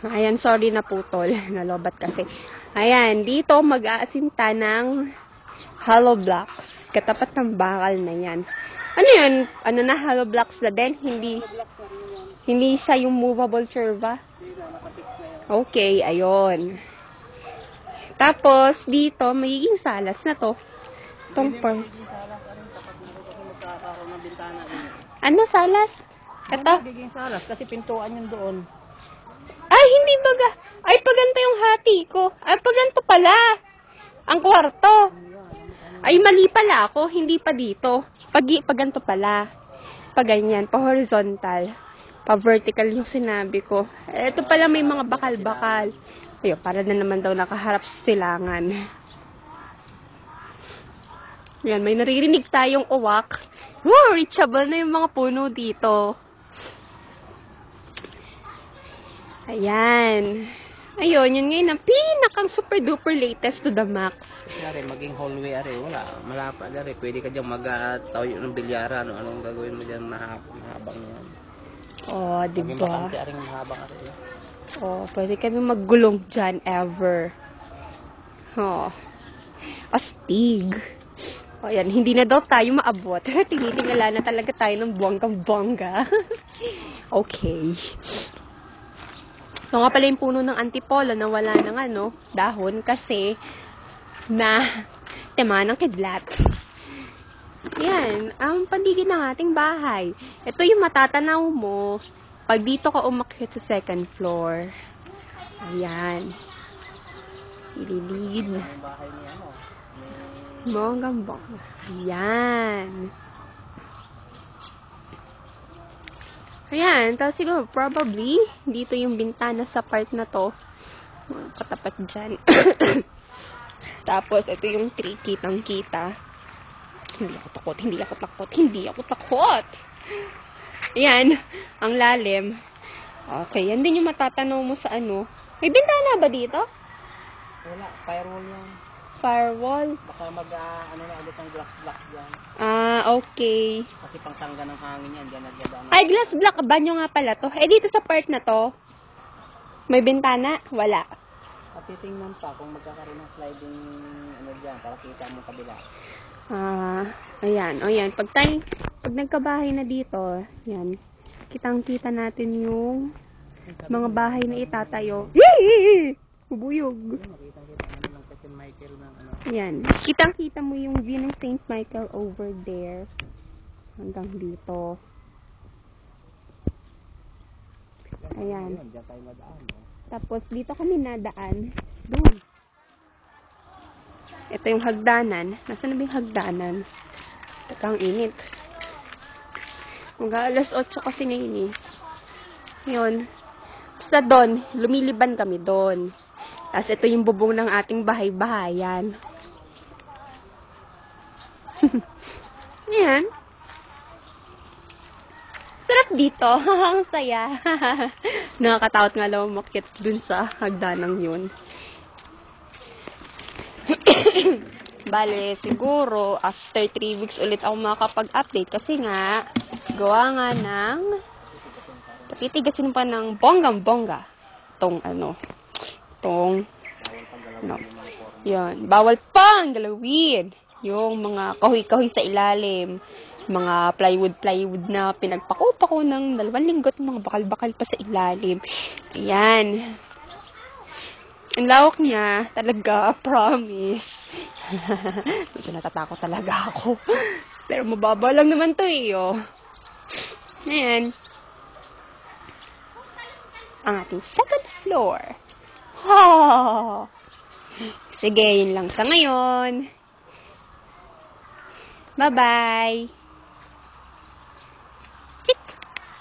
Ayan, sorry na putol. Nalobat kasi. Ayan, dito mag-aasinta ng hollow blocks. Katapat ng bakal na yan. Ano yun? Ano na, hollow blocks na din? Hindi siya yung movable chair ba? Okay, ayun. Tapos, dito, magiging salas na to. Tongpor. Ano salas? Ito? Magiging salas kasi pintuan yun doon. Ay, hindi baga. Ay, paganto yung hati ko. Ay, paganto pala. Ang kwarto. Ay, mali pala ako. Hindi pa dito. Paganto pala. Paganyan. Pa-horizontal. Pa-vertical yung sinabi ko. Ito pala may mga bakal-bakal. Ayun, para na naman daw nakaharap sa silangan. Yan, may naririnig tayong uwak. Wow, reachable na yung mga puno dito. Ayan. Ayun, yun ngayon ang pinakang super duper latest to the max. Ari, maging hallway, ari, wala. Malapad, ari. Pwede ka dyan mag-tayo ng bilyara. Anong gagawin mo dyan mahabang yan. Oh, diba? Maging bakante, aring mahabang, ari. Oh, pwede kami maggulong dyan ever. Oh. Astig. O yan, hindi na daw tayo maabot. Tinitingala na talaga tayo ng bonggang-bongga. Okay. So nga pala yung puno ng antipolo na wala ng dahon kasi na tema ng kidlat. Yan, ang paligid ng ating bahay. Ito yung matatanaw mo pag dito ka umakyat sa second floor. Ayan. Ililigid na. Bonggang-bongga. Ayan. Ayan, tapos siguro, probably, dito yung bintana sa part na to. Katapat dyan. Tapos, ito yung tree, kitang-kita. Hindi ako takot. Ayan, ang lalim. Okay, yan din yung matatanaw mo sa May bintana ba dito? Wala, firewall yan. Firewall? Baka ulit ang glass block dyan. Okay. Kasi pangtangga ng hangin yan, dyan nagdadaan. Ay, glass block, banyo nga pala to. Dito sa part na to, may bintana? Wala. At titingnan pa kung magkakaroon ng sliding dyan, para kita mo kabila. Ayan. O yan, pag nagkabahay na dito, yan, kitang-kita natin yung mga bahay na itatayo. Yee! Bubuyog. Yan. Kitang-kita mo yung view ng St. Michael over there. Hanggang dito. Ayan. Tapos, dito kami nadaan. Doon. Ito yung hagdanan. Nasaan na ba yung hagdanan? Takang init. Mag-alas 8 kasi ngayon eh. Yun. Basta doon, lumiliban kami doon. Tapos ito yung bubong ng ating bahay-bahayan. Yan. Sarap dito. Ang saya. Nakakatakot nga lang umakyat dun sa hagdanang yun. Bale, siguro, after 3 weeks ulit ako makakapag-update kasi nga, gawa nga ng patitigasin pa ng bonggang-bongga. Yan. Bawal pang galawin. Yung mga kahoy-kahoy sa ilalim. Mga plywood na pinagpako-pako ng 2 linggo at mga bakal-bakal pa sa ilalim. Ayan. Ang lawak niya, talaga, promise. Medyo natatakot talaga ako. Pero mababa lang naman to oh. Ayan. Ang ating second floor. Oh. Sige, yun lang sa ngayon. Bye-bye.